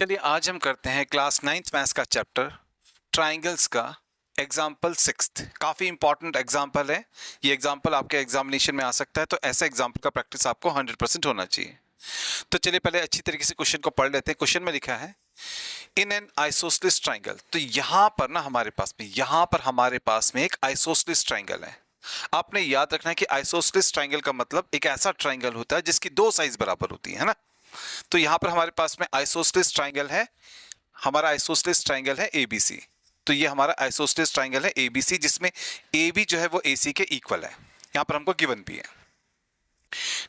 चलिए आज हम करते हैं क्लास 9th मैथ्स का चैप्टर ट्राइंगल्स का एग्जाम्पल 6th। काफ़ी इंपॉर्टेंट एग्जाम्पल है ये। एग्जाम्पल आपके एग्जामिनेशन में आ सकता है, तो ऐसा एग्जाम्पल का प्रैक्टिस आपको 100% होना चाहिए। तो चलिए पहले अच्छी तरीके से क्वेश्चन को पढ़ लेते हैं। क्वेश्चन में लिखा है इन एन आइसोसेलेस ट्राइंगल। तो यहाँ पर ना हमारे पास में एक आइसोसेलेस ट्राइंगल है। आपने याद रखना है कि आइसोसेलेस ट्राइंगल का मतलब एक ऐसा ट्राइंगल होता है जिसकी दो साइज बराबर होती है ना। तो यहां पर हमारे पास में आइसोसेलेस ट्राइंगल है, हमारा आइसोसेलेस ट्राइंगल है एबीसी। तो ये हमारा आइसोसेलेस ट्राइंगल है एबीसी, जिसमें एबी जो है वो एसी के इक्वल है। यहां पर हमको गिवन भी है,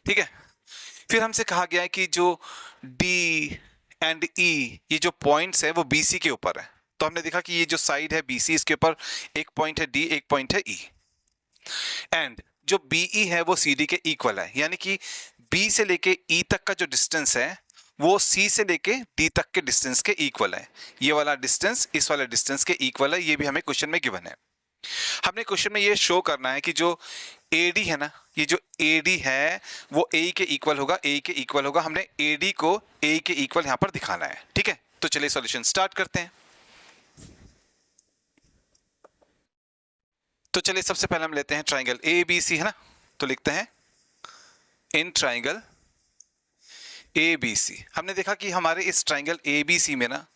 ठीक है। फिर हमसे कहा गया है कि जो डी एंड ई ये जो पॉइंट्स है वो बीसी के ऊपर है। तो हमने देखा कि ये जो साइड है बीसी, इसके ऊपर एक पॉइंट है डी, एक पॉइंट है ई। एंड जो बीई है वो सीडी के इक्वल है, यानी कि बी से लेके ई तक का जो डिस्टेंस है वो सी से लेके डी तक के डिस्टेंस के इक्वल है। ये वाला डिस्टेंस इस वाले डिस्टेंस के इक्वल है। ये भी हमें क्वेश्चन में गिवन है। हमने क्वेश्चन में ये शो करना है कि जो एडी है ना, ये जो एडी है वो ए के इक्वल होगा, ए के इक्वल होगा। हमने एडी को ए के इक्वल यहां पर दिखाना है, ठीक है। तो चलिए सॉल्यूशन स्टार्ट करते हैं। तो चलिए सबसे पहले हम लेते हैं ट्राइंगल ए बी सी, है ना। तो लिखते हैं in triangle A B C. हमने देखा कि हमारे इस ट्राइंगल ए बी सी में ना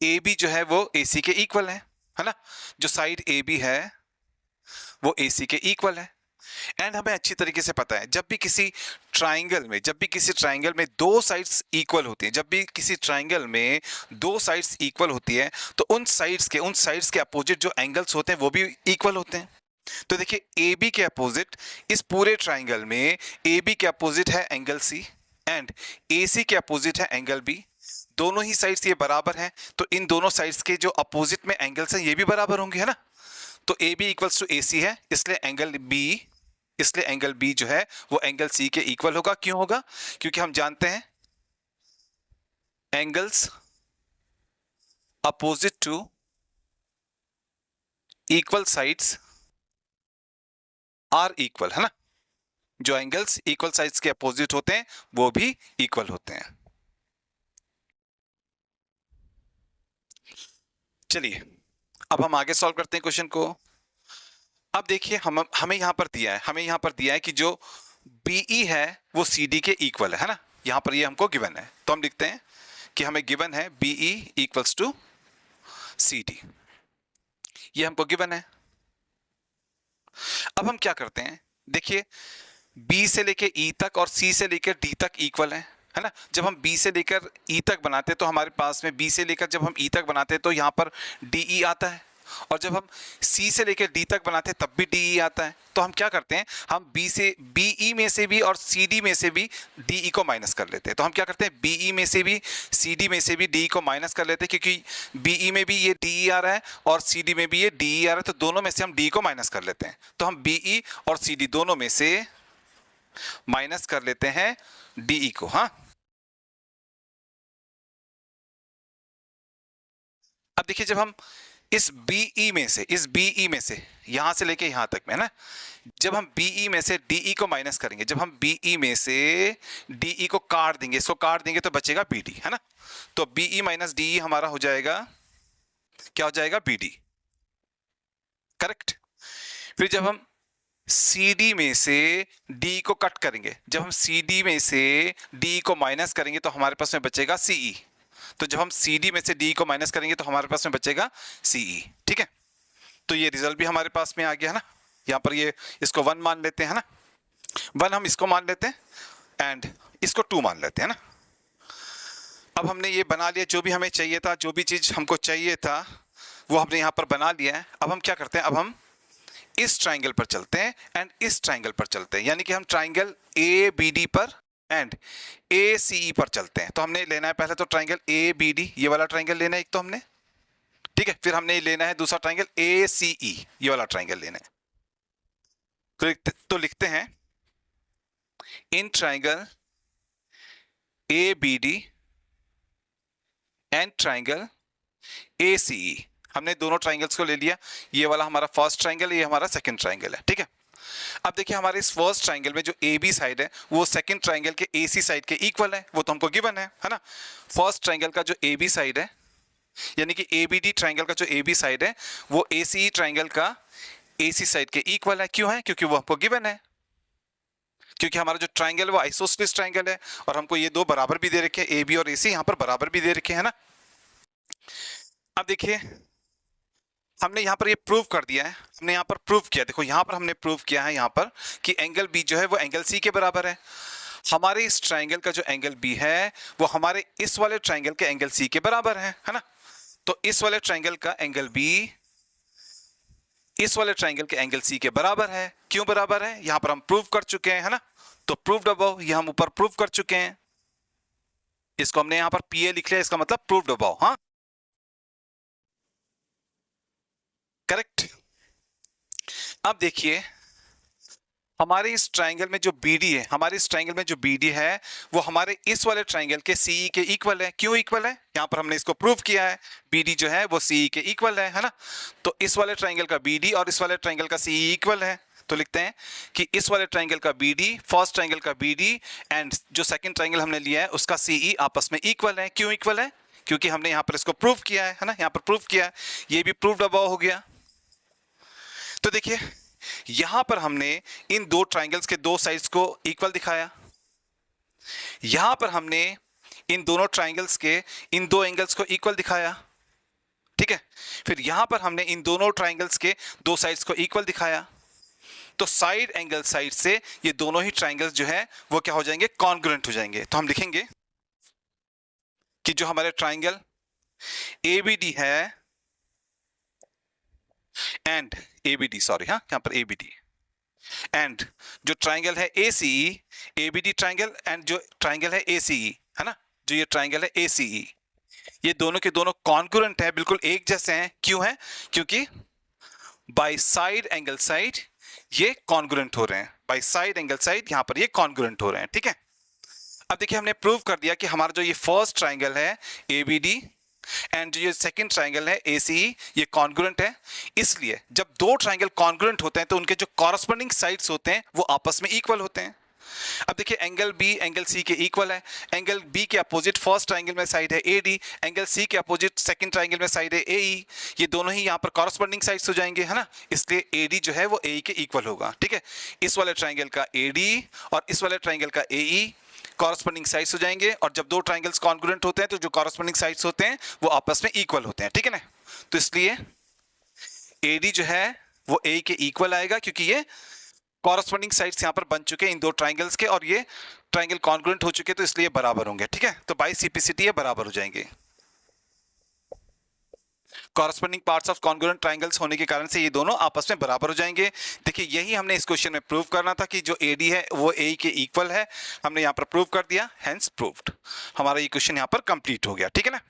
ए बी जो है वो ए सी के इक्वल है ना। जो साइड ए बी है वो ए सी के इक्वल है। एंड हमें अच्छी तरीके से पता है जब भी किसी ट्राइंगल में दो साइड्स इक्वल होती हैं, जब भी किसी ट्राइंगल में दो साइड्स इक्वल होती है तो उन साइड्स के अपोजिट जो एंगल्स होते हैं वो भी इक्वल होते हैं। तो देखिए ए बी के अपोजिट, इस पूरे ट्राइंगल में ए बी के अपोजिट है एंगल सी एंड ए सी के अपोजिट है एंगल बी। दोनों ही साइड्स ये बराबर हैं, तो इन दोनों साइड्स के जो अपोजिट में एंगल्स हैं ये भी बराबर होंगे, है ना। तो ए बी इक्वल्स टू ए सी है, इसलिए एंगल बी जो है वो एंगल सी के इक्वल होगा। क्यों होगा? क्योंकि हम जानते हैं angles opposite to equal sides are equal, है ना। जो एंगल्स इक्वल साइड्स के अपोजिट होते हैं वो भी इक्वल होते हैं। चलिए अब हम आगे सॉल्व करते हैं क्वेश्चन को। अब देखिए हमें यहां पर दिया है कि जो बीई है वो सीडी के इक्वल है ना। यहां पर ये हमको गिवन है, तो हम लिखते हैं कि हमें गिवन है बीई इक्वल्स टू सीडी। ये हमको गिवन है। अब हम क्या करते हैं, देखिए बी से लेकर ई तक और सी से लेकर डी तक इक्वल है ना। जब हम बी से लेकर ई तक बनाते हैं तो हमारे पास में बी से लेकर जब हम ई तक बनाते हैं तो यहाँ पर डी ई आता है, और जब हम सी से लेकर डी तक बनाते हैं तब भी डी ई आता है। तो हम क्या करते हैं, हम बीई में से भी और सी डी में से भी डी ई को माइनस कर लेते हैं। तो हम क्या करते हैं, बीई में से भी सी डी में से भी डी ई को माइनस कर लेते हैं, क्योंकि बीई में भी ये डी ई आ रहा है और सी डी में भी ये डी ई आ रहा है, तो दोनों में से हम डी को माइनस कर लेते हैं। तो हम बीई और सी डी दोनों में से माइनस कर लेते हैं डीई को। हाँ, अब देखिए जब हम इस बीई में से यहां से लेके यहां तक में, ना, जब हम बीई में से डीई को माइनस करेंगे, जब हम बीई में से डीई को काट देंगे, इसको काट देंगे तो बचेगा बीडी, है ना। तो बीई माइनस डीई हमारा हो जाएगा, क्या हो जाएगा, बीडी, करेक्ट। फिर जब हम CD में से D को कट करेंगे, जब हम CD में से D को माइनस करेंगे तो हमारे पास में बचेगा CE। तो जब हम CD में से D को माइनस करेंगे तो हमारे पास में बचेगा CE, ठीक है। तो ये रिजल्ट भी हमारे पास में आ गया, है ना। यहाँ पर ये इसको 1 मान लेते हैं, है ना। 1 हम इसको मान लेते हैं एंड इसको 2 मान लेते हैं ना। अब हमने ये बना लिया, जो भी हमें चाहिए था, जो भी चीज हमको चाहिए था वो हमने यहाँ पर बना लिया है। अब हम क्या करते हैं, अब हम इस ट्राइंगल पर चलते हैं एंड इस ट्राइंगल पर चलते हैं, यानी कि हम ट्राइंगल ए बी डी पर एंड ए सी ई पर चलते हैं। तो हमने लेना है पहले तो ट्राइंगल ए बी डी, ये वाला ट्राइंगल लेना है एक तो हमने, ठीक है। फिर हमने लेना है दूसरा ट्राइंगल ए सी ई, ये वाला ट्राइंगल लेना है। तो लिखते हैं in triangle A B D and triangle A C E. हमने दोनों ट्राइंगल्स को ले लिया, ये वाला हमारा फर्स्ट ट्राइंगल है, ये हमारा सेकंड ट्राइंगल है, ठीक है। अब देखिए हमारे इस फर्स्ट ट्राइंगल में जो ए बी साइड है वो सेकंड ट्राइंगल के ए सी साइड के इक्वल है, वो तो हमको गिवन है ना। फर्स्ट ट्राइंगल का जो ए बी साइड है यानी कि ए बी डी ट्राइंगल का जो ए बी साइड है वो ए सी ट्राइंगल का ए सी साइड के इक्वल है। क्यों है? क्योंकि वो हमको गिवन है, क्योंकि हमारा जो ट्राइंगल है वो आइसोसेलेस ट्राइंगल है और हमको ये दो बराबर भी दे रखे हैं, ए बी और ए सी यहाँ पर बराबर भी दे रखे हैं ना। अब देखिए हमने यहाँ पर ये प्रूव कर दिया है, हमने यहाँ पर प्रूव किया, देखो यहाँ पर हमने प्रूव किया है यहाँ पर कि एंगल बी जो है वो एंगल सी के बराबर है। हमारे इस ट्राइंगल का जो एंगल बी है वो हमारे इस वाले ट्राइंगल के एंगल सी के बराबर है ना। तो इस वाले ट्राइंगल का एंगल बी इस वाले ट्राइंगल के एंगल सी के बराबर है। क्यों बराबर है? यहां पर हम प्रूव कर चुके हैं, है ना। तो प्रूव्ड अबव, ये हम ऊपर प्रूव कर चुके हैं, इसको हमने यहां पर पीए लिख लिया, इसका मतलब प्रूव्ड अबव। हाँ, करेक्ट। अब देखिए हमारे इस ट्राइंगल में जो बीडी है, हमारे इस ट्राइंगल में जो बीडी है वो हमारे इस वाले ट्राइंगल के सीई के इक्वल है। क्यों इक्वल है? यहां पर हमने इसको प्रूव किया है, बीडी जो है वो सीई के इक्वल है ना। तो इस वाले ट्राइंगल का बीडी और इस वाले ट्राइंगल का सीई इक्वल है, तो लिखते हैं कि इस वाले ट्राइंगल का बीडी, फर्स्ट ट्राइंगल का बीडी एंड जो सेकंड ट्राइंगल हमने लिया है उसका सीई आपस में इक्वल है। क्यों इक्वल है? क्योंकि हमने यहां पर इसको प्रूव किया है ना, यहां पर प्रूव किया है, ये भी प्रूव्ड अबव हो गया। तो देखिए यहां पर हमने इन दो ट्राइंगल्स के दो साइड्स को इक्वल दिखाया, यहां पर हमने इन दोनों ट्राइंगल्स के इन दो एंगल्स को इक्वल दिखाया, ठीक है। फिर यहां पर हमने इन दोनों ट्राइंगल्स के दो साइड्स को इक्वल दिखाया। तो साइड एंगल साइड से ये दोनों ही ट्राइंगल्स जो है वो क्या हो जाएंगे? कॉन्ग्रुएंट हो जाएंगे। तो हम लिखेंगे कि जो हमारे ट्राइंगल एबीडी है एंड एबीडी, सॉरी हाँ, यहां पर एबीडी एंड जो ट्राइंगल है एसीई, एबीडी ट्राइंगल एंड जो ट्राइंगल है एसीई, है ना, जो ये ट्राइंगल है एसीई, ये दोनों के दोनों कॉन्ग्रुएंट है, बिल्कुल एक जैसे हैं। क्यों है? क्योंकि बाय साइड एंगल साइड ये कॉन्ग्रुएंट हो रहे हैं, बाय साइड एंगल साइड यहां पर ये कॉन्ग्रुएंट हो रहे हैं, ठीक है। अब देखिए हमने प्रूव कर दिया कि हमारा जो ये फर्स्ट ट्राइंगल है एबीडी एंड जो ये सेकंड ट्राइंगल है एसीई ये कॉन्ग्रुएंट है। इसलिए जब दो ट्राइंगल कॉन्ग्रुएंट होते हैं तो उनके जो कॉरस्पॉन्डिंग साइड्स होते हैं वो आपस में इक्वल होते हैं। अब देखिए एंगल बी एंगल सी के इक्वल है, एंगल बी के अपोजिट फर्स्ट ट्राइंगल में साइड है एडी, एंगल सी के अपोजिट सेकंड ट्राइंगल में साइड है एई, ये दोनों ही यहाँ पर कॉरस्पॉन्डिंग साइड्स हो जाएंगे, है ना। इसलिए एडी जो है वो एई के इक्वल होगा, ठीक है। इस वाले ट्राइंगल का एडी और इस वाले ट्राइंगल का एई कॉरस्पॉन्डिंग साइड्स हो जाएंगे, और जब दो ट्राइंगल्स कॉन्ग्रुएंट होते हैं तो जो कॉरस्पॉन्डिंग साइड्स होते हैं वो आपस में इक्वल होते हैं, ठीक है ना। तो इसलिए एडी जो है वो ए के इक्वल आएगा क्योंकि ये कॉरस्पॉन्डिंग साइड्स यहां पर बन चुके हैं इन दो ट्राइंगल्स के, और ये ट्राइंगल कॉन्ग्रुएंट हो चुके, तो इसलिए बराबर होंगे, ठीक है। तो बाय सीपीसीटी ये बराबर हो जाएंगे। Corresponding parts of congruent triangles होने के कारण से ये दोनों आपस में बराबर हो जाएंगे। देखिए यही हमने इस क्वेश्चन में प्रूव करना था कि जो एडी है वो ए के इक्वल है, हमने यहाँ पर प्रूव कर दिया, हेंस प्रूव्ड। हमारा ये क्वेश्चन यहाँ पर कंप्लीट हो गया, ठीक है ना।